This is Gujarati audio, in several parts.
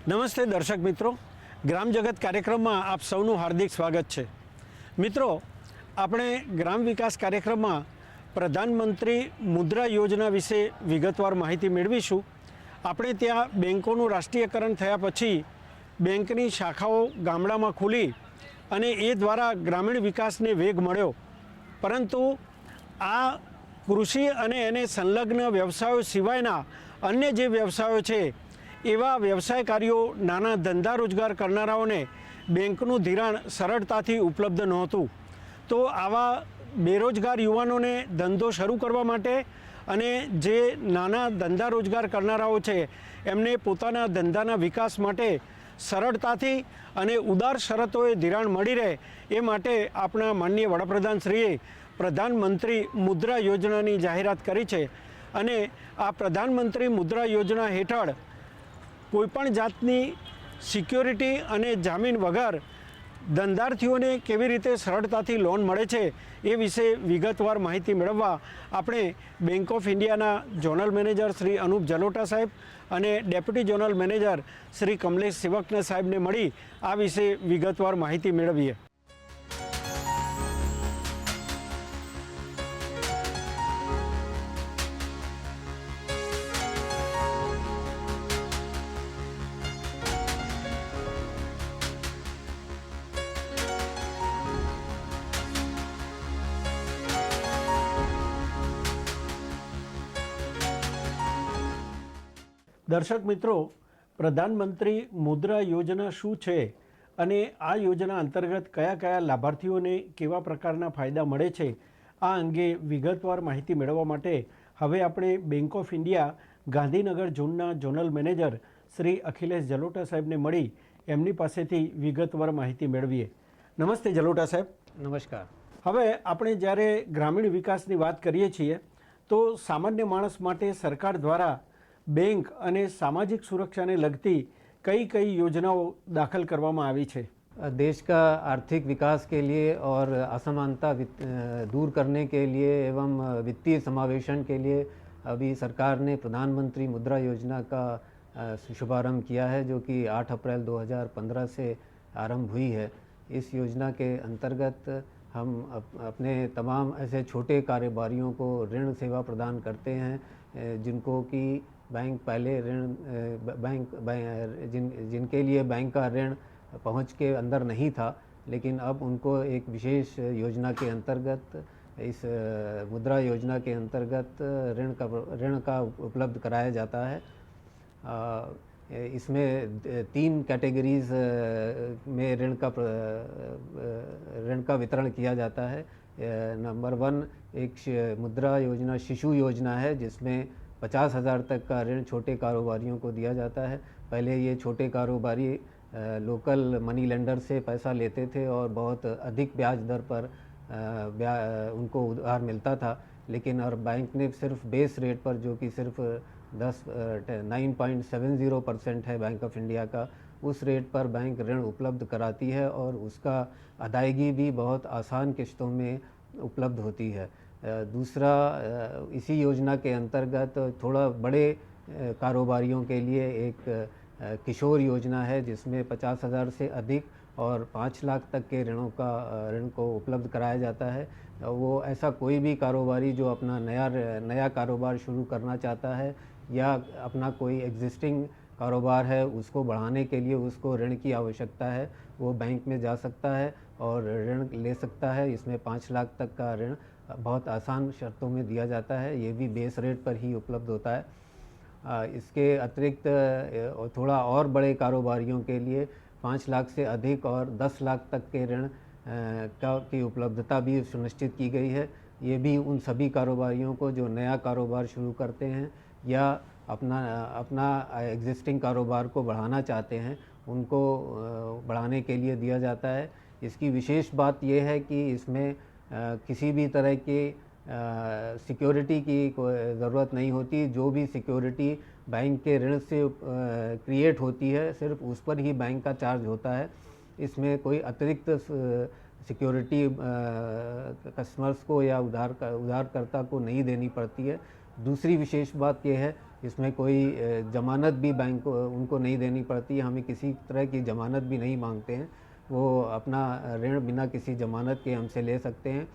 નમસ્તે દર્શક મિત્રો, ગ્રામ જગત કાર્યક્રમમાં આપ સૌનું હાર્દિક સ્વાગત છે। મિત્રો, આપણે ગ્રામ વિકાસ કાર્યક્રમમાં પ્રધાનમંત્રી મુદ્રા યોજના વિશે વિગતવાર માહિતી મેળવીશું। આપણે ત્યાં બેન્કોનું રાષ્ટ્રીયકરણ થયા પછી બેન્કની શાખાઓ ગામડામાં ખુલી અને એ દ્વારા ગ્રામીણ વિકાસને વેગ મળ્યો, પરંતુ આ કૃષિ અને એને સંલગ્ન વ્યવસાયો સિવાયના અન્ય જે વ્યવસાયો છે એવા વ્યવસાયકારીઓ, નાના ધંધા રોજગાર કરનારાઓને બેંકનું ધિરાણ સરળતાથી ઉપલબ્ધ નહોતું। તો આવા બેરોજગાર યુવાનોને ધંધો શરૂ કરવા માટે અને જે નાના ધંધા રોજગાર કરનારાઓ છે એમને પોતાના ધંધાના વિકાસ માટે સરળતાથી અને ઉદાર શરતોએ ધિરાણ મળી રહે એ માટે આપણા માનનીય વડાપ્રધાનશ્રીએ પ્રધાનમંત્રી મુદ્રા યોજનાની જાહેરાત કરી છે। અને આ પ્રધાનમંત્રી મુદ્રા યોજના હેઠળ કોઈપણ જાતની સિક્યોરિટી અને જામીન વગર ધંધાર્થીઓને કેવી રીતે સરળતાથી લોન મળે છે એ વિશે વિગતવાર માહિતી મેળવવા આપણે બેંક ઓફ ઇન્ડિયાના ઝોનલ મેનેજર શ્રી અનુપ જલોટા સાહેબ અને deputy zonal manager Shri Kamlesh સેવકને સાહેબને મળી આ વિશે વિગતવાર માહિતી મેળવીએ। દર્શક મિત્રો, પ્રધાનમંત્રી મુદ્રા યોજના શું છે અને આ યોજના અંતર્ગત કયા કયા લાભાર્થીઓને કેવા પ્રકારના ફાયદા મળે છે આ અંગે વિગતવાર માહિતી મેળવવા માટે હવે આપણે બેંક ઓફ ઇન્ડિયા ગાંધીનગર ઝોનના ઝોનલ મેનેજર શ્રી અખિલેશ જલોટા સાહેબને મળી એમની પાસેથી વિગતવાર માહિતી મેળવીએ। નમસ્તે જલોટા સાહેબ। નમસ્કાર। હવે આપણે જ્યારે ગ્રામીણ વિકાસની વાત કરીએ છીએ તો સામાન્ય માણસ માટે સરકાર દ્વારા बैंक અને सामाजिक सुरक्षा ने लगती कई कई योजनाओं दाखिल करवामां आवी छे। देश का आर्थिक विकास के लिए और असमानता दूर करने के लिए एवं वित्तीय समावेशन के लिए अभी सरकार ने प्रधानमंत्री मुद्रा योजना का शुभारंभ किया है, जो कि 8 अप्रैल 2015 से आरंभ हुई है। इस योजना के अंतर्गत हम अपने तमाम ऐसे छोटे कारोबारियों को ऋण सेवा प्रदान करते हैं, जिनको कि बैंक पहले जिनके लिए बैंक का ऋण पहुंच के अंदर नहीं था, लेकिन अब उनको एक विशेष योजना के अंतर्गत, इस मुद्रा योजना के अंतर्गत ऋण का उपलब्ध कराया जाता है। इसमें 3 कैटेगरीज में ऋण का वितरण किया जाता है। नंबर 1 एक मुद्रा योजना शिशु योजना है, जिसमें 50,000 तक का ऋण छोटे कारोबारियों को दिया जाता है। पहले ये छोटे कारोबारी लोकल मनी लेंडर से पैसा लेते थे और बहुत अधिक ब्याज दर पर उनको उधार मिलता था, लेकिन और बैंक ने सिर्फ बेस रेट पर, जो कि सिर्फ 9.70% है बैंक ऑफ इंडिया का, उस रेट पर बैंक ऋण उपलब्ध कराती है और उसका अदायगी भी बहुत आसान किश्तों में उपलब्ध होती है। दूसरा, इसी योजना के अंतर्गत थोड़ा बड़े कारोबारियों के लिए एक किशोर योजना है, जिसमें 50,000 से अधिक और 5 लाख तक के ऋण को उपलब्ध कराया जाता है। वो ऐसा कोई भी कारोबारी जो अपना नया कारोबार शुरू करना चाहता है या अपना कोई एग्जिस्टिंग कारोबार है उसको बढ़ाने के लिए उसको ऋण की आवश्यकता है, वो बैंक में जा सकता है और ऋण ले सकता है। इसमें 5 लाख तक का ऋण बहुत आसान शर्तों में दिया जाता है, ये भी बेस रेट पर ही उपलब्ध होता है। इसके अतिरिक्त थोड़ा और बड़े कारोबारियों के लिए 5 लाख से अधिक और 10 लाख तक के ऋण की उपलब्धता भी सुनिश्चित की गई है। ये भी उन सभी कारोबारियों को जो नया कारोबार शुरू करते हैं या अपना एग्जिस्टिंग कारोबार को बढ़ाना चाहते हैं, उनको बढ़ाने के लिए दिया जाता है। इसकी विशेष बात यह है कि इसमें किसी भी तरह की सिक्योरिटी की ज़रूरत नहीं होती। जो भी सिक्योरिटी बैंक के ऋण से क्रिएट होती है, सिर्फ उस पर ही बैंक का चार्ज होता है। इसमें कोई अतिरिक्त सिक्योरिटी कस्टमर्स को या उधारकर्ता को नहीं देनी पड़ती है। दूसरी विशेष बात यह है, इसमें कोई ज़मानत भी बैंक को उनको नहीं देनी पड़ती है। हमें किसी तरह की ज़मानत भी नहीं मांगते हैं, वो अपना ऋण बिना किसी ज़मानत के हमसे ले सकते हैं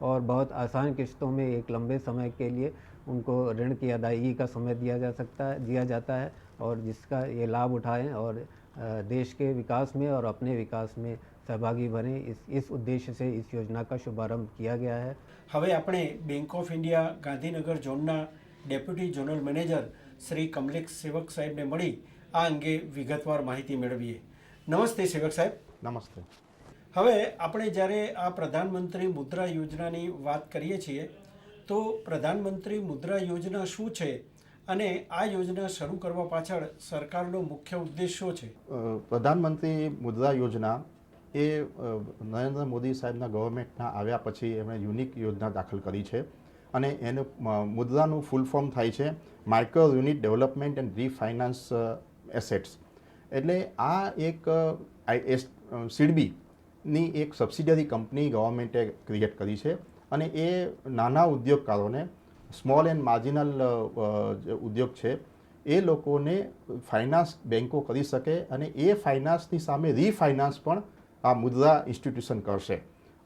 और बहुत आसान किस्तों में एक लंबे समय के लिए उनको ऋण की अदायगी का समय दिया जाता है और जिसका ये लाभ उठाएं और देश के विकास में और अपने विकास में सहभागी बने, इस उद्देश्य से इस योजना का शुभारंभ किया गया है। હવે આપણે બેંક ઓફ ઇન્ડિયા ગાંધીનગર ઝોનના deputy zonal manager Shri Kamlesh સેવક સાહેબને મળી આ અંગે વિગતવાર માહિતી મેળવીએ. નમસ્તે સેવક સાહેબ. નમસ્તે. હવે આપણે જ્યારે આ પ્રધાનમંત્રી મુદ્રા યોજનાની વાત કરીએ છીએ તો પ્રધાનમંત્રી મુદ્રા યોજના શું છે અને આ યોજના શરૂ કરવા પાછળ સરકારનો મુખ્ય ઉદ્દેશ શું છે? પ્રધાનમંત્રી મુદ્રા યોજના એ નરેન્દ્ર મોદી સાહેબના ગવર્મેન્ટના આવ્યા પછી એમણે યુનિક યોજના દાખલ કરી છે અને એનું મુદ્રાનું ફૂલ ફોર્મ થાય છે micro unit development and refinance assets. એટલે આ એક સિડબીની એક સબસિડિયરી કંપની ગવર્મેન્ટે ક્રિએટ કરી છે અને એ નાના ઉદ્યોગકારોને સ્મોલ એન્ડ માર્જિનલ ઉદ્યોગ છે એ લોકોને ફાઇનાન્સ બેન્કો કરી શકે અને એ ફાઇનાન્સની સામે રીફાઇનાન્સ પણ આ મુદ્રા ઇન્સ્ટિટ્યુશન કરશે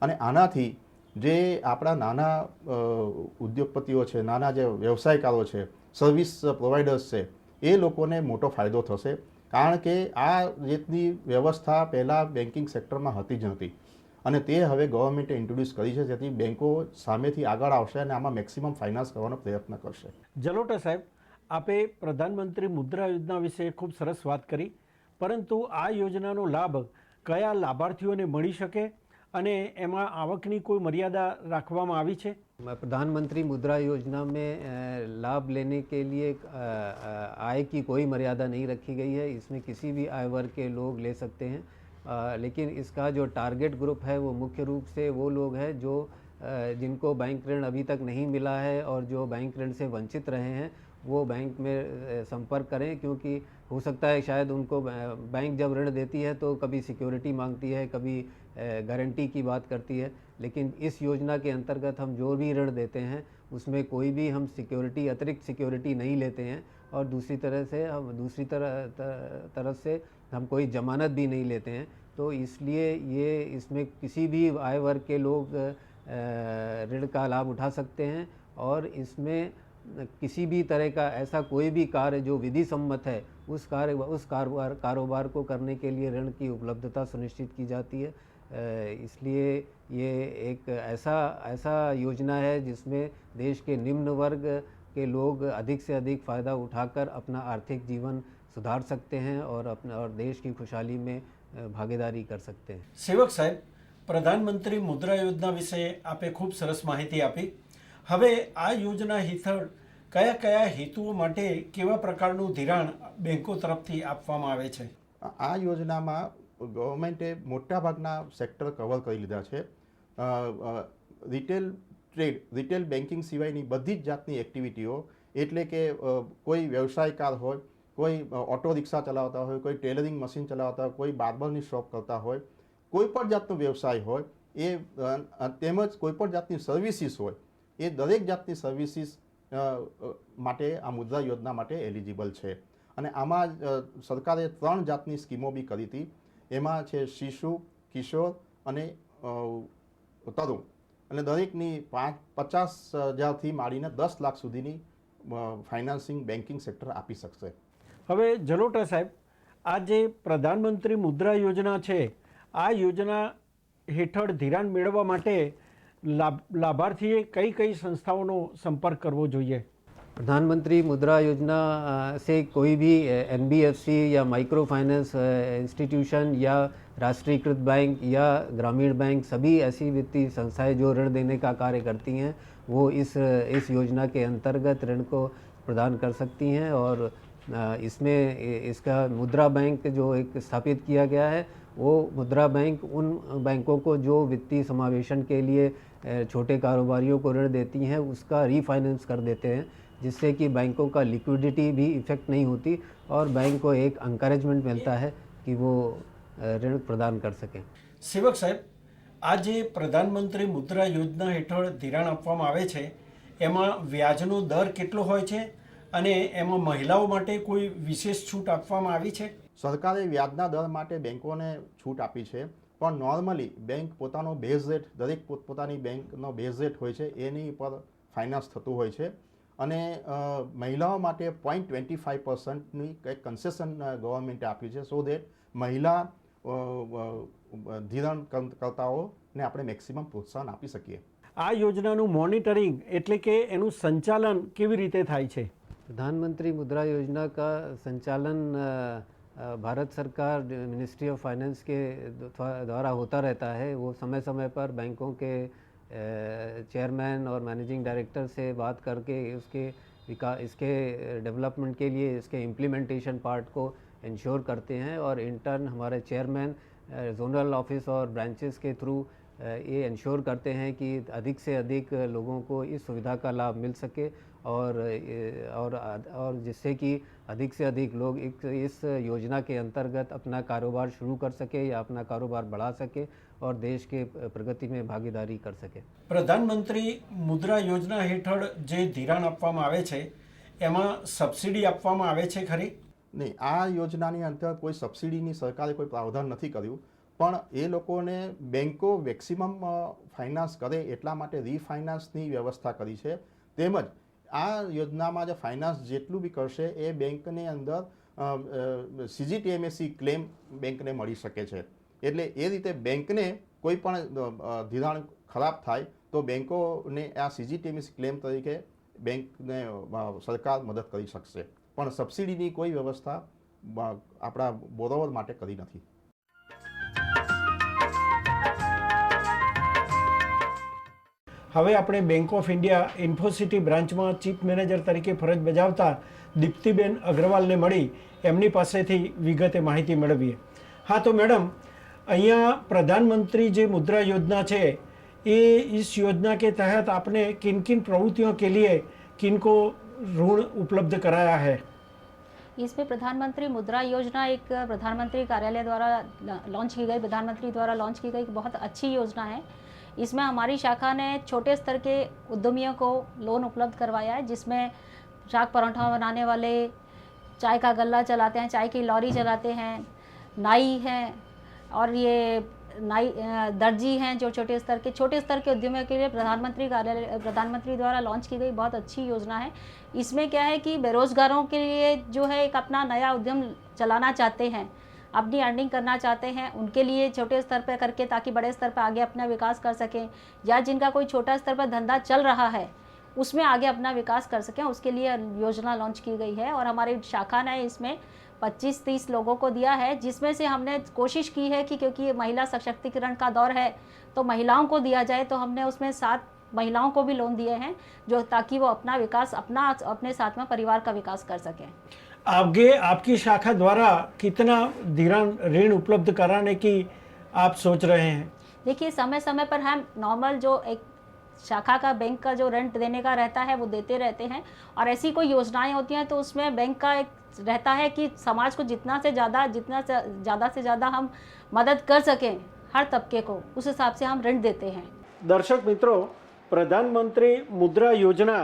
અને આનાથી જે આપણા નાના ઉદ્યોગપતિઓ છે, નાના જે વ્યવસાયકારો છે, સર્વિસ પ્રોવાઇડર્સ છે, એ લોકોને મોટો ફાયદો થશે. કારણ કે આ રીતની વ્યવસ્થા પહેલાં બેન્કિંગ સેક્ટરમાં હતી જ નહોતી અને તે હવે ગવર્મેન્ટે ઇન્ટ્રોડ્યુસ કરી છે, જેથી બેન્કો સામેથી આગળ આવશે અને આમાં મેક્સિમમ ફાઇનાન્સ કરવાનો પ્રયત્ન કરશે. જલોટા સાહેબ, આપે પ્રધાનમંત્રી મુદ્રા યોજના વિશે ખૂબ સરસ વાત કરી, પરંતુ આ યોજનાનો લાભ કયા લાભાર્થીઓને મળી શકે અને એમાં આવકની કોઈ મર્યાदा રાખવામાં આવી છે? प्रधानमंत्री मुद्रा योजना में लाभ लेने के लिए आय की कोई मर्यादा नहीं रखी गई है। इसमें किसी भी आय वर्ग के लोग ले सकते हैं, लेकिन इसका जो टारगेट ग्रुप है वो मुख्य रूप से वो लोग हैं जो जिनको बैंक ऋण अभी तक नहीं मिला है और जो बैंक ऋण से वंचित रहे हैं वो बैंक में संपर्क करें, क्योंकि हो सकता है शायद उनको बैंक जब ऋण देती है तो कभी सिक्योरिटी मांगती है, कभी गारंटी की बात करती है, लेकिन इस योजना के अंतर्गत हम जो भी ऋण देते हैं उसमें कोई भी हम सिक्योरिटी अतिरिक्त सिक्योरिटी नहीं लेते हैं और दूसरी तरफ से हम कोई ज़मानत भी नहीं लेते हैं। तो इसलिए ये इसमें किसी भी आय वर्ग के लोग ऋण का लाभ उठा सकते हैं और इसमें किसी भी तरह का ऐसा कोई भी कार्य जो विधि सम्मत है उस कारोबार को करने के लिए ऋण की उपलब्धता सुनिश्चित की जाती है। इसलिए ये एक ऐसा योजना है जिसमें देश के निम्न वर्ग के लोग अधिक से अधिक फ़ायदा उठाकर अपना आर्थिक जीवन सुधार सकते हैं और देश की खुशहाली में भागीदारी कर सकते हैं. સેવક સાહેબ, પ્રધાનમંત્રી મુદ્રા યોજના વિશે આપે ખૂબ સરસ માહિતી આપી. હવે આ યોજના હેઠળ કયા કયા હેતુઓ માટે કેવા પ્રકારનું ધિરાણ બેંકો તરફથી આપવામાં આવે છે? આ યોજનામાં ગવર્મેન્ટે મોટાભાગના સેક્ટર કવર કરી લીધા છે. રિટેલ બેન્કિંગ સિવાયની બધી જ જાતની એક્ટિવિટીઓ, એટલે કે કોઈ વ્યવસાયકાર હોય, કોઈ ઓટો રિક્ષા ચલાવતા હોય, કોઈ ટેલરિંગ મશીન ચલાવતા હોય, કોઈ બાર્બરની શોપ કરતા હોય, કોઈ પણ જાતનો વ્યવસાય હોય એ તેમજ કોઈ પણ જાતની સર્વિસીસ હોય, એ દરેક જાતની સર્વિસીસ માટે આ મુદ્રા યોજના માટે એલિજિબલ છે. અને આમાં સરકારે 3 જાતની સ્કીમો બી કરી હતી. એમાં છે શિશુ, કિશોર અને તરુણ, અને દરેકની 50,000થી માંડીને 10 લાખ સુધીની ફાઇનાન્સિંગ બેન્કિંગ સેક્ટર આપી શકશે. હવે જલોટા સાહેબ, આ જે પ્રધાનમંત્રી મુદ્રા યોજના છે, આ યોજના હેઠળ ધિરાણ મેળવવા માટે લાભાર્થીએ કઈ કઈ સંસ્થાઓનો સંપર્ક કરવો જોઈએ? प्रधानमंत्री मुद्रा योजना से कोई भी NBFC या माइक्रो फाइनेंस इंस्टीट्यूशन या राष्ट्रीयकृत बैंक या ग्रामीण बैंक, सभी ऐसी वित्तीय संस्थाएं जो ऋण देने का कार्य करती हैं वो इस योजना के अंतर्गत ऋण को प्रदान कर सकती हैं। और इसमें इसका मुद्रा बैंक जो एक स्थापित किया गया है, वो मुद्रा बैंक उन बैंकों को जो वित्तीय समावेशन के लिए छोटे कारोबारियों को ऋण देती हैं उसका रीफाइनेंस कर देते हैं, जिससे कि बैंकों का लिक्विडिटी भी इफेक्ट नहीं होती और बैंक को एक encouragement मिलता है कि वो ऋण प्रदान कर सकें. સેવક સાહેબ, આ જે પ્રધાનમંત્રી મુદ્રા યોજના હેઠળ ધિરાણ આપવામાં આવે છે એમાં વ્યાજનો દર કેટલો હોય છે અને એમાં મહિલાઓ માટે કોઈ વિશેષ છૂટ આપવામાં આવી છે? સરકારે વ્યાજના દર માટે બેંકોને છૂટ આપી છે, પણ નોર્મલી બેંક પોતાનો બેઝ રેટ, દરેક પોતાની બેંકનો બેઝ રેટ હોય છે એની પર ફાઇનાન્સ થતું હોય છે. અને મહિલાઓ માટે 0.25%ની કંઈક કન્સેશન ગવર્મેન્ટે આપ્યું છે, સો દેટ મહિલા ધિરાણ કરતાઓને આપણે મેક્સિમમ પ્રોત્સાહન આપી શકીએ. આ યોજનાનું મોનિટરિંગ એટલે કે એનું સંચાલન કેવી રીતે થાય છે? प्रधानमंत्री मुद्रा योजना का संचालन भारत सरकार मिनिस्ट्री ऑफ फाइनेंस के द्वारा होता रहता है। वो समय समय पर बैंकों के चेयरमैन और मैनेजिंग डायरेक्टर से बात करके इसके डेवलपमेंट के लिए इसके इम्प्लीमेंटेशन पार्ट को इंश्योर करते हैं और इंटर्न हमारे चेयरमैन जोनल ऑफिस और ब्रांचेस के थ्रू ये इंश्योर करते हैं कि अधिक से अधिक लोगों को इस सुविधा का लाभ मिल सके और जिससे कि अधिक से अधिक लोग इस योजना के अंतर्गत अपना कारोबार शुरू कर सके या अपना कारोबार बढ़ा सके और देश के प्रगति में भागीदारी कर सके. પ્રધાનમંત્રી મુદ્રા યોજના હેઠળ જે ધિરાણ આપવામાં આવે છે એમાં સબસિડી આપવામાં આવે છે ખરી? નહીં, આ યોજનાની અંતર્ગત કોઈ સબસિડીની સરકારે કોઈ પ્રાવધાન નથી કર્યું, પણ એ લોકોને બેન્કો મેક્સિમમ ફાઇનાન્સ કરે એટલા માટે રીફાઇનાન્સની વ્યવસ્થા કરી છે. તેમજ આ યોજનામાં જે ફાઇનાન્સ જેટલું બી કરશે એ બેંકની અંદર CGTMSE ક્લેમ બેંકને મળી શકે છે. એટલે એ રીતે બેંકને કોઈ પણ ધિરાણ ખરાબ થાય તો બેંકોને આ CGTMSE ક્લેમ તરીકે બેંકને સરકાર મદદ કરી શકશે, પણ સબસિડીની કોઈ વ્યવસ્થા આપણા બોરોવર માટે કરી નથી. હવે આપણે બેંક ઓફ ઇન્ડિયા ઇન્ફોસિટી બ્રાન્ચમાં ચીફ મેનેજર તરીકે ફરજ બજાવતા દીપ્તિબેન અગ્રવાલને મળી એમની પાસેથી વિગતે માહિતી મેળવીએ. હા, તો મેડમ, અહીંયા प्रधानमंत्री जी मुद्रा योजना है, ये इस योजना के तहत आपने किन किन प्रवृत्तियों के लिए किनको ऋण उपलब्ध कराया है? इसमें प्रधानमंत्री मुद्रा योजना एक प्रधानमंत्री कार्यालय द्वारा लॉन्च की गई, प्रधानमंत्री द्वारा लॉन्च की गई बहुत अच्छी योजना है. इसमें हमारी शाखा ने छोटे स्तर के उद्यमियों को लोन उपलब्ध करवाया है, जिसमें साग पराठा बनाने वाले, चाय का गल्ला चलाते हैं, चाय की लॉरी चलाते हैं, नाई हैं और ये नाई दर्जी हैं, जो छोटे स्तर के उद्यमियों के लिए प्रधानमंत्री द्वारा लॉन्च की गई बहुत अच्छी योजना है. इसमें क्या है कि बेरोजगारों के लिए जो है एक अपना नया उद्यम चलाना चाहते हैं, अपनी अर्निंग करना चाहते हैं, उनके लिए छोटे स्तर पर करके ताकि बड़े स्तर पर आगे अपना विकास कर सकें, या जिनका कोई छोटा स्तर पर धंधा चल रहा है उसमें आगे अपना विकास कर सकें, उसके लिए योजना लॉन्च की गई है. और हमारी शाखा ने इसमें 25-30 लोगों को दिया है, जिसमें से हमने कोशिश की है कि क्योंकि महिला सशक्तिकरण का दौर है तो महिलाओं को दिया जाए, तो हमने उसमें 7 महिलाओं को भी लोन दिए हैं, जो ताकि वो अपना विकास अपने साथ में परिवार का विकास कर सकें. आगे आपकी शाखा द्वारा कितना ऋण उपलब्ध कराने की आप सोच रहे हैं? देखिए, समय समय पर हम नॉर्मल जो एक शाखा का बैंक का जो रेंट देने का रहता है वो देते रहते हैं, और ऐसी कोई योजनाएं होती हैं तो उसमें बैंक का एक रहता है कि समाज को जितना से ज़्यादा हम मदद कर सकें हर तबके को, उस हिसाब से हम ऋण देते हैं. દર્શક મિત્રો, પ્રધાનમંત્રી મુદ્રા યોજના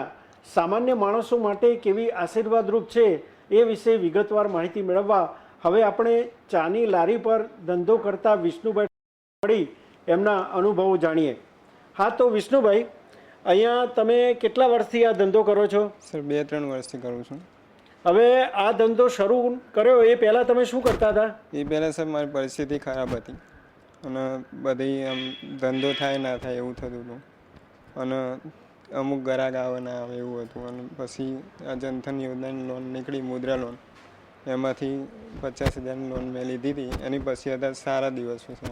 સામાન્ય માણસો માટે કેવી આશીર્વાદરૂપ છે એ વિશે વિગતવાર માહિતી મેળવવા હવે આપણે ચાની લારી પર ધંધો કરતા વિષ્ણુભાઈ મળી એમના અનુભવો જાણીએ. હા, તો વિષ્ણુભાઈ, અહીંયા તમે કેટલા વર્ષથી આ ધંધો કરો છો? સર, 2-3 વર્ષથી કરું છું. હવે આ ધંધો શરૂ કર્યો એ પહેલાં તમે શું કરતા હતા? એ પહેલાં સર મારી પરિસ્થિતિ ખરાબ હતી અને બધી આમ ધંધો થાય ના થાય એવું થતું હતું, અને અમુક ગ્રાહક આવે ના આવે એવું હતું. અને પછી આ જનધન યોજનાની લોન નીકળી, મુદ્રા લોન, એમાંથી 50,000ની લોન મેં લીધી હતી. એની પછી અત્યારે સારા દિવસો છે.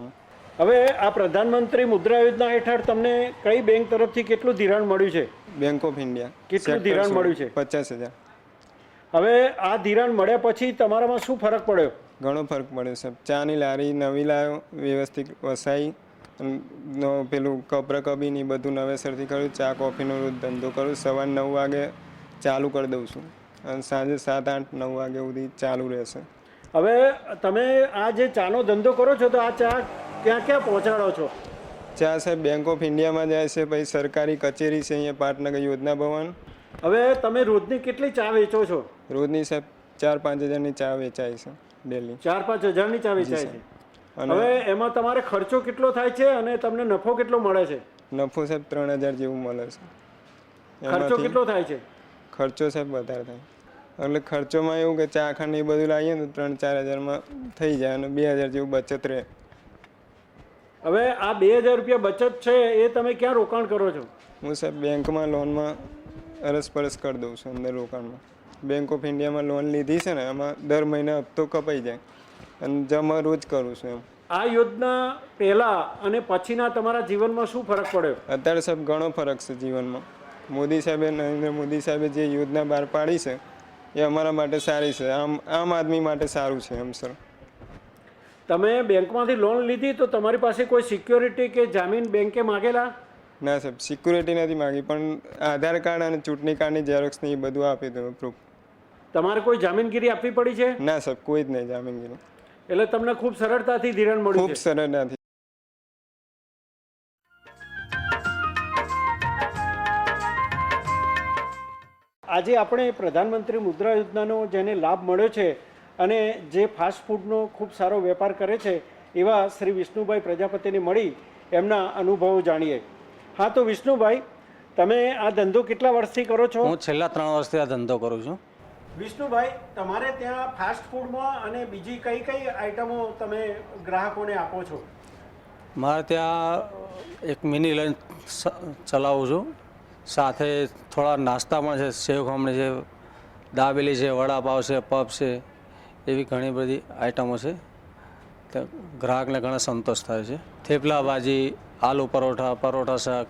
હવે આ પ્રધાનમંત્રી મુદ્રા યોજના હેઠળ તમને કઈ બેંક તરફથી કેટલું ધિરાણ મળ્યું છે? Bank of India. કેટલું ધિરાણ મળ્યું છે? 50,000. હવે આ ધિરાણ મળ્યા પછી તમારામાં શું ફરક પડ્યો? ઘણો ફરક પડ્યો સાહેબ. ચાની લારી નવી લાવ્યો, વ્યવસ્થિત વસાઈ, પેલું કપરા કબીની બધું નવેસરથી કર્યું. ચા કોફીનો રોજ ધંધો કરું. સવારે 9 વાગે ચાલુ કરી દઉં છું અને સાંજે 7, 8, 9 વાગે સુધી ચાલુ રહેશે. હવે તમે આ જે ચાનો ધંધો કરો છો તો આ ચા ક્યાં ક્યાં પહોંચાડો છો? ચા સાહેબ બેંક ઓફ ઇન્ડિયામાં જાય છે, પછી સરકારી કચેરી છે અહીંયા પાટનગર યોજના ભવન. હવે તમે રોજની કેટલી ચા વેચો છો? રોજની સાહેબ 4-5 હજારની ચા વેચાય છે ડેલી. 4-5 હજારની ચા વેચાય છે. અને હવે એમાં તમારે ખર્ચો કેટલો થાય છે અને તમને નફો કેટલો મળે છે? નફો સાહેબ 3000 જેવું મળે છે. ખર્ચો એમાંથી કેટલો થાય છે? ખર્ચો સાહેબ વધારે થાય. એટલે ખર્ચોમાં એવું કે ચા ખાંડ એ બધું લાવીએ ને તો 3-4 હજારમાં થઈ જાય અને 2000 જેવું બચત રહે. હવે આ 2000 રૂપિયા બચત છે એ તમે ક્યાં રોકાણ કરો છો? હું સાહેબ બેંકમાં લોનમાં અરસપરસ કરી દઉં છું અંદર રોકાણમાં. બેંક ઓફ ઇન્ડિયામાં લોન લીધી છે ને એમાં દર મહિને હપ્તો કપાઈ જાય અને જમા રોજ કરું છું એમ. આ યોજના પહેલા અને પછીના તમારા જીવનમાં શું ફરક પડ્યો? અત્યારે સાહેબ ઘણો ફરક છે જીવનમાં. મોદી સાહેબે, નરેન્દ્ર મોદી સાહેબે જે યોજના બહાર પાડી છે એ અમારા માટે સારી છે, આમ આદમી માટે સારું છે એમ સર. તમે બેંકમાંથી લોન લીધી તો તમારી પાસે કોઈ સિક્યોરિટી કે જામીન બેંકે માગેલા? ના સાહેબ, સિક્યુરિટી નથી માગી, પણ આધાર કાર્ડ અને ચૂંટણી કાર્ડની ઝેરોક્સ ને એ બધું આપી દઉં પ્રૂફ. તમારે કોઈ જામીનગીરી આપવી પડી છે? ના સાહેબ, કોઈ જ નહીં જામીનગીરી. એટલે તમને ખૂબ સરળતાથી ધિરાણ મળ્યું ખૂબ છે. સરળતાથી. આજે આપણે પ્રધાનમંત્રી મુદ્રા યોજનાનો જેને લાભ મળ્યો છે અને જે ફાસ્ટ ફૂડનો ખૂબ સારો વેપાર કરે છે એવા શ્રી વિષ્ણુભાઈ પ્રજાપતિને મળી એમના અનુભવો જાણીએ. હા, તો વિષ્ણુભાઈ, તમે આ ધંધો કેટલા વર્ષથી કરો છો? હું છેલ્લા 3 વર્ષથી આ ધંધો કરું છું. વિષ્ણુભાઈ, તમારે ત્યાં ફાસ્ટ ફૂડમાં અને બીજી કઈ કઈ આઈટમો તમે ગ્રાહકોને આપો છો? મારે ત્યાં એક મિની લંચ ચલાવું છું, સાથે થોડા નાસ્તા પણ છે, સેવ ખમણી છે, દાબેલી છે, વડાપાવ છે, પફ છે, એવી ઘણી બધી આઈટમો છે. તો ગ્રાહકને ઘણો સંતોષ થાય છે. થેપલા ભાજી, આલુ પરોઠા, પરોઠા શાક,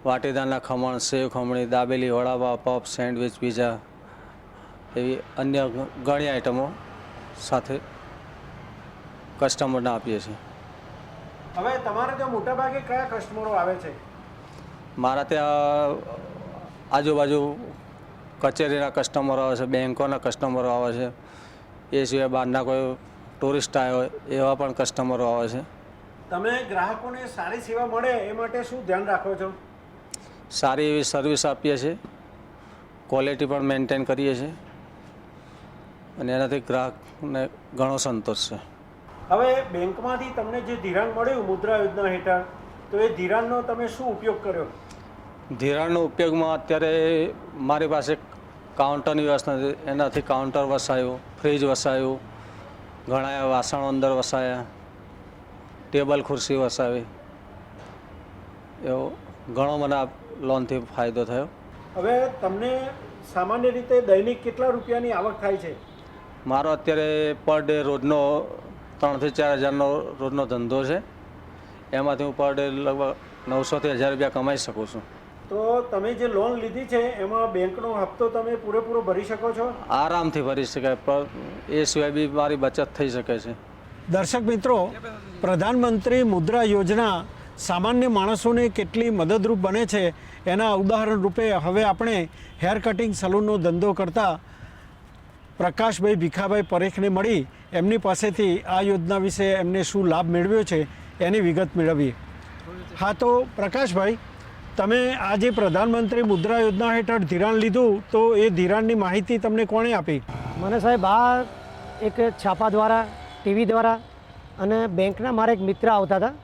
વાટીદારના ખમણ, સેવ ખમણી, dabeli, vada pav, puff, sandwich, pizza એવી અન્ય ઘણી આઈટમો સાથે કસ્ટમરને આપીએ છીએ. હવે તમારે ત્યાં મોટાભાગે કયા કસ્ટમરો આવે છે? મારા ત્યાં આજુબાજુ કચેરીના કસ્ટમરો આવે છે, બેંકોના કસ્ટમરો આવે છે, એ સિવાય બહારના કોઈ ટુરિસ્ટ આવ્યા હોય એવા પણ કસ્ટમરો આવે છે. તમે ગ્રાહકોને સારી સેવા મળે એ માટે શું ધ્યાન રાખો છો? સારી એવી સર્વિસ આપીએ છીએ, ક્વોલિટી પણ મેન્ટેન કરીએ છીએ અને એનાથી ગ્રાહકને ઘણો સંતોષ છે. હવે બેંકમાંથી તમને જે ધિરાણ મળ્યું મુદ્રા યોજના હેઠળ, તો એ ધિરાણનો તમે શું ઉપયોગ કર્યો? ધિરાણનો ઉપયોગમાં અત્યારે મારી પાસે કાઉન્ટરની વ્યવસ્થા નથી, એનાથી કાઉન્ટર વસાયું, ફ્રીજ વસાયું, ઘણા વાસણો અંદર વસાયા, ટેબલ ખુરશી વસાવી, એવો ઘણો મને આ લોનથી ફાયદો થયો. હવે તમને સામાન્ય રીતે દૈનિક કેટલા રૂપિયાની આવક થાય છે? મારો અત્યારે પર ડે રોજનો 3 થી 4 હજારનો રોજનો ધંધો છે. એમાંથી હું પર ડે લગભગ 900 થી 1000 રૂપિયા કમાઈ શકું છું. તો તમે જે લોન લીધી છે એમાં બેંકનો હપ્તો તમે પૂરેપૂરો ભરી શકો છો? આરામથી ભરી શકાય, પણ એ સિવાય બી મારી બચત થઈ શકે છે. દર્શક મિત્રો, પ્રધાનમંત્રી મુદ્રા યોજના સામાન્ય માણસોને કેટલી મદદરૂપ બને છે એના ઉદાહરણ રૂપે હવે આપણે હેર કટિંગ સલૂનનો ધંધો કરતા પ્રકાશભાઈ ભીખાભાઈ પરેખને મળી એમની પાસેથી આ યોજના વિશે એમને શું લાભ મેળવ્યો છે એની વિગત મેળવીએ. હા, તો પ્રકાશભાઈ, તમે આ જે પ્રધાનમંત્રી મુદ્રા યોજના હેઠળ ધિરાણ લીધું, તો એ ધિરાણની માહિતી તમને કોણે આપી? મને સાહેબ આ એક છાપા દ્વારા, ટીવી દ્વારા અને બેંકના મારા એક મિત્ર આવતા હતા,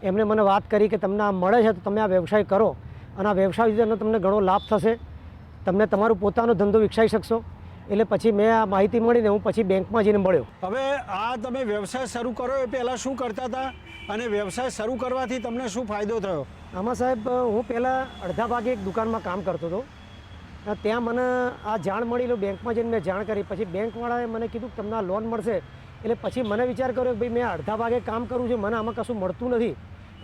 એમણે મને વાત કરી કે તમને આ મળે છે તો તમે આ વ્યવસાય કરો અને આ વ્યવસાયથી તમને ઘણો લાભ થશે, તમને તમારું પોતાનો ધંધો વિકસાવી શકશો. એટલે પછી મેં આ માહિતી મળીને હું પછી બેંકમાં જઈને મળ્યો. હવે આ તમે વ્યવસાય શરૂ કરો એ પહેલાં શું કરતા હતા અને વ્યવસાય શરૂ કરવાથી તમને શું ફાયદો થયો? આમાં સાહેબ હું પહેલાં અડધા ભાગે એક દુકાનમાં કામ કરતો હતો. ત્યાં મને આ જાણ મળી, બેંકમાં જઈને મેં જાણ કરી. પછી બેંકવાળાએ મને કીધું કે તમને આ લોન મળશે. એટલે પછી મને વિચાર કર્યો કે ભાઈ મેં અડધા ભાગે કામ કરું છું, મને આમાં કશું મળતું નથી,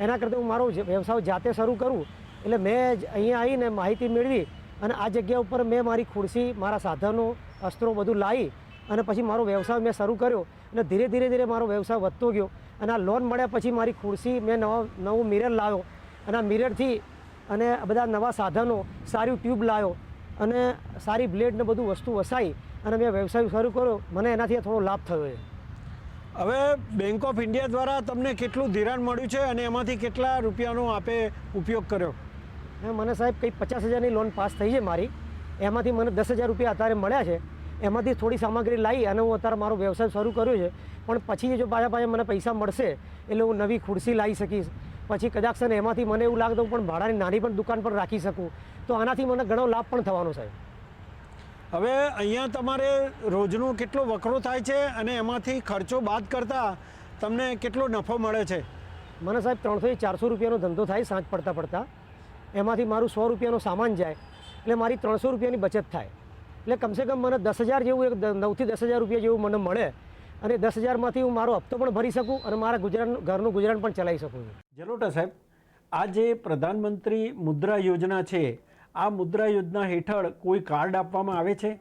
એના કરતાં હું મારો વ્યવસાય જાતે શરૂ કરું. એટલે મેં અહીંયા આવીને માહિતી મેળવી અને આ જગ્યા ઉપર મેં મારી ખુરશી, મારા સાધનો, અસ્ત્રો બધું લાવી અને પછી મારો વ્યવસાય મેં શરૂ કર્યો. અને ધીરે ધીરે મારો વ્યવસાય વધતો ગયો. અને આ લોન મળ્યા પછી મારી ખુરશી મેં નવું મિરર લાવ્યો અને આ મિરરથી અને બધા નવા સાધનો, સારી ટ્યુબ લાવ્યો અને સારી બ્લેડ ને બધું વસ્તુ વસાવી અને મેં વ્યવસાય શરૂ કર્યો. મને એનાથી થોડો લાભ થયો છે. હવે બેંક ઓફ ઇન્ડિયા દ્વારા તમને કેટલું ધિરાણ મળ્યું છે અને એમાંથી કેટલા રૂપિયાનો આપે ઉપયોગ કર્યો? મને સાહેબ કંઈક 50,000ની લોન પાસ થઈ છે મારી. એમાંથી મને 10,000 રૂપિયા અત્યારે મળ્યા છે. એમાંથી થોડી સામગ્રી લાવી અને હું અત્યારે મારો વ્યવસાય શરૂ કર્યો છે. પણ પછી જો પાછા મને પૈસા મળશે એટલે હું નવી ખુરશી લાવી શકીશ. પછી કદાચ છે ને એમાંથી મને એવું લાગતું પણ ભાડાની નાની પણ દુકાન પણ રાખી શકું. તો આનાથી મને ઘણો લાભ પણ થવાનો સાહેબ. હવે અહીંયા તમારે રોજનો કેટલો વકરો થાય છે અને એમાંથી ખર્ચો બાદ કરતાં તમને કેટલો નફો મળે છે? મને સાહેબ 300 થી 400 રૂપિયાનો ધંધો થાય સાંજ પડતા પડતા. એમાંથી મારું 100 રૂપિયાનો સામાન જાય એટલે મારી 300 રૂપિયાની બચત થાય. એટલે કમસે કમ મને 10,000 જેવું 9 થી 10,000 રૂપિયા જેવું મને મળે અને 10,000માંથી હું મારો હપ્તો પણ ભરી શકું અને મારા ઘરનું ગુજરાન પણ ચલાવી શકું. જલોટા સાહેબ, આ જે પ્રધાનમંત્રી મુદ્રા યોજના છે, આ મુદ્રા યોજના હેઠળ કોઈ કાર્ડ આપવામાં આવે છે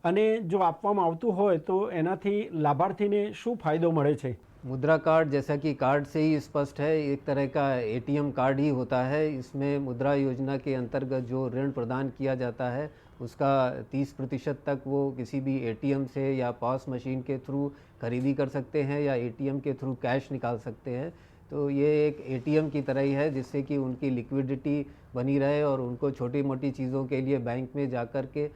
અને જો આપવામાં આવતું હોય તો એનાથી લાભાર્થીને શું ફાયદો મળે છે? मुद्रा कार्ड जैसा कि कार्ड से ही स्पष्ट है, एक तरह का एटीएम कार्ड ही होता है. इसमें मुद्रा योजना के अंतर्गत जो ऋण प्रदान किया जाता है उसका 30% तक वो किसी भी एटीएम से या पॉस मशीन के थ्रू खरीदी कर सकते हैं या एटीएम के थ्रू कैश निकाल सकते हैं. तो ये एक एटीएम की तरह ही है जिससे कि उनकी लिक्विडिटी बनी रहे और उनको छोटी मोटी चीज़ों के लिए बैंक में जाकर के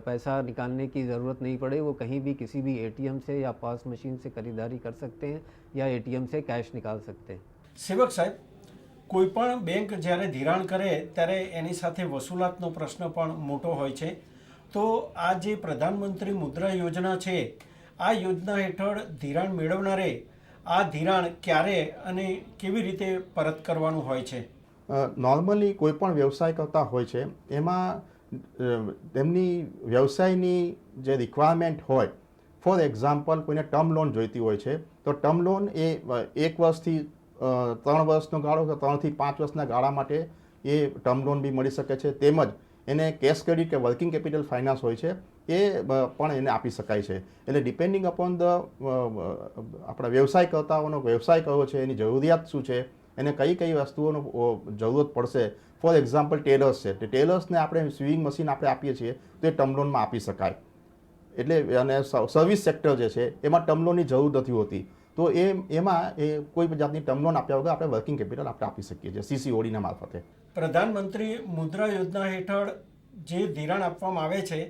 पैसा निकालने की ज़रूरत नहीं पड़े. वो कहीं भी किसी भी एटीएम से या पॉस मशीन से खरीदारी कर सकते हैं या एटीएम से कैश निकाल सकते हैं. સેવક સાહેબ, કોઈ પણ બેંક જ્યારે ધિરાણ કરે ત્યારે એની સાથે વસૂલાતનો પ્રશ્ન પણ મોટો હોય છે. તો આ જે પ્રધાનમંત્રી મુદ્રા યોજના છે, આ યોજના હેઠળ ધિરાણ મેળવનારે આ ધિરાણ ક્યારે અને કેવી રીતે પરત કરવાનું હોય છે? નોર્મલી કોઈ પણ વ્યવસાય કરતા હોય છે એમાં તેમની વ્યવસાયની જે રિક્વાયરમેન્ટ હોય, ફોર એક્ઝામ્પલ કોઈને ટર્મ લોન જોઈતી હોય છે તો ટર્મ લોન એ 1 વર્ષથી 3 વર્ષનો ગાળો કે 3 થી 5 વર્ષના ગાળા માટે એ ટર્મ લોન બી મળી શકે છે. તેમજ એને કેશ ક્રેડિટ કે વર્કિંગ કેપિટલ ફાઇનાન્સ હોય છે એ પણ એને આપી શકાય છે. એટલે ડિપેન્ડિંગ અપોન ધ આપણા વ્યવસાયકર્તાઓનો વ્યવસાય કયો છે, એની જરૂરિયાત શું છે, એને કઈ કઈ વસ્તુઓનો જરૂરત પડશે. ફોર એક્ઝામ્પલ ટેલર્સ છે, ટેલર્સને આપણે સ્વિંગ મશીન આપણે આપીએ છીએ તો એ ટર્મ લોનમાં આપી શકાય. એટલે અને સર્વિસ સેક્ટર જે છે એમાં ટર્મ લોનની જરૂર નથી હોતી. તો એમાં કોઈ જાતની ટર્મ લોન આપ્યા વગર આપણે વર્કિંગ કેપિટલ આપણે આપી શકીએ છીએ CCODના મારફતે. પ્રધાનમંત્રી મુદ્રા યોજના હેઠળ જે ધિરાણ આપવામાં આવે છે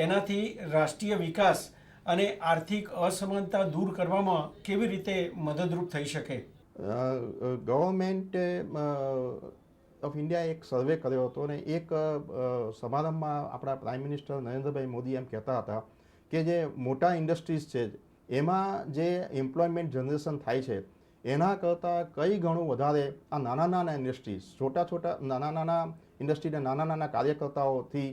એનાથી રાષ્ટ્રીય વિકાસ અને આર્થિક અસમાનતા દૂર કરવામાં કેવી રીતે મદદરૂપ થઈ શકે? ગવર્મેન્ટ ઓફ ઇન્ડિયાએ એક સર્વે કર્યો હતો અને એક સમારંભમાં આપણા પ્રાઇમ મિનિસ્ટર નરેન્દ્રભાઈ મોદી એમ કહેતા હતા કે જે મોટા ઇન્ડસ્ટ્રીઝ છે એમાં જે એમ્પ્લોયમેન્ટ જનરેશન થાય છે એના કરતાં કઈ ઘણું વધારે આ નાના ઇન્ડસ્ટ્રીઝ નાના ઇન્ડસ્ટ્રીના નાના કાર્યકર્તાઓથી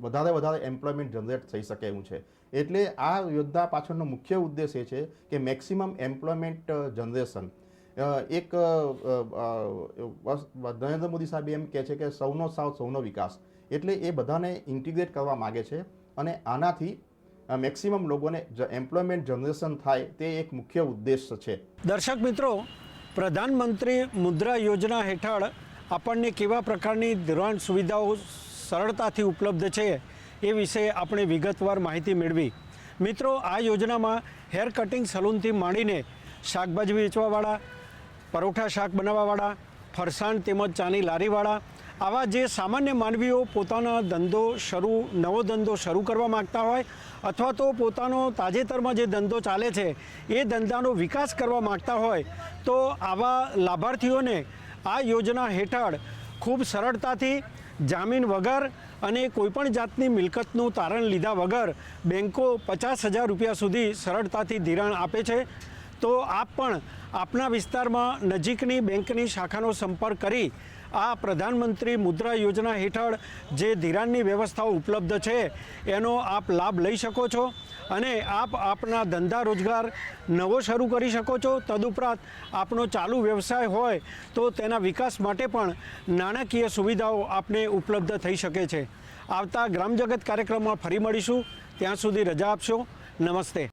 વધારે એમ્પ્લોયમેન્ટ જનરેટ થઈ શકે એવું છે. એટલે આ યોજના પાછળનો મુખ્ય ઉદ્દેશ એ છે કે મેક્સિમમ એમ્પ્લોયમેન્ટ જનરેશન. એક નરેન્દ્ર મોદી સાહેબ એમ કહે છે કે સૌનો સાથ સૌનો વિકાસ. એટલે એ બધાને ઇન્ટિગ્રેટ કરવા માગે છે અને આનાથી મેક્સિમમ લોકોને એમ્પ્લોયમેન્ટ જનરેશન થાય તે એક મુખ્ય ઉદ્દેશ છે. દર્શક મિત્રો, પ્રધાનમંત્રી મુદ્રા યોજના હેઠળ આપણને કેવા પ્રકારની ધિરાણ સુવિધાઓ સરળતાથી ઉપલબ્ધ છે એ વિશે આપણે વિગતવાર માહિતી મેળવી. મિત્રો, આ યોજનામાં હેર કટિંગ સલૂનથી માંડીને શાકભાજી વેચવાવાળા, પરોઠા શાક બનાવવાવાળા, ફરસાણ તેમજ ચાની લારીવાળા, આવા જે સામાન્ય માનવીઓ પોતાના નવો ધંધો શરૂ કરવા માગતા હોય અથવા તો પોતાનો તાજેતરમાં જે ધંધો ચાલે છે એ ધંધાનો વિકાસ કરવા માગતા હોય તો આવા લાભાર્થીઓને આ યોજના હેઠળ ખૂબ સરળતાથી જામીન વગર અને કોઈપણ જાતની મિલકતનું તારણ લીધા વગર બેન્કો 50,000 રૂપિયા સુધી સરળતાથી ધિરાણ આપે છે. તો આપ પણ આપના વિસ્તારમાં નજીકની બેંકની શાખાનો સંપર્ક કરી આ પ્રધાનમંત્રી મુદ્રા યોજના હેઠળ જે ધિરાણની વ્યવસ્થાઓ ઉપલબ્ધ છે એનો આપ લાભ લઈ શકો છો અને આપ આપના ધંધા રોજગાર નવો શરૂ કરી શકો છો. તદુપરાંત આપનો ચાલુ વ્યવસાય હોય તો તેના વિકાસ માટે પણ નાણાકીય સુવિધાઓ આપને ઉપલબ્ધ થઈ શકે છે. આવતા ગ્રામ જગત કાર્યક્રમમાં ફરી મળીશું. ત્યાં સુધી રજા આપશો. નમસ્તે.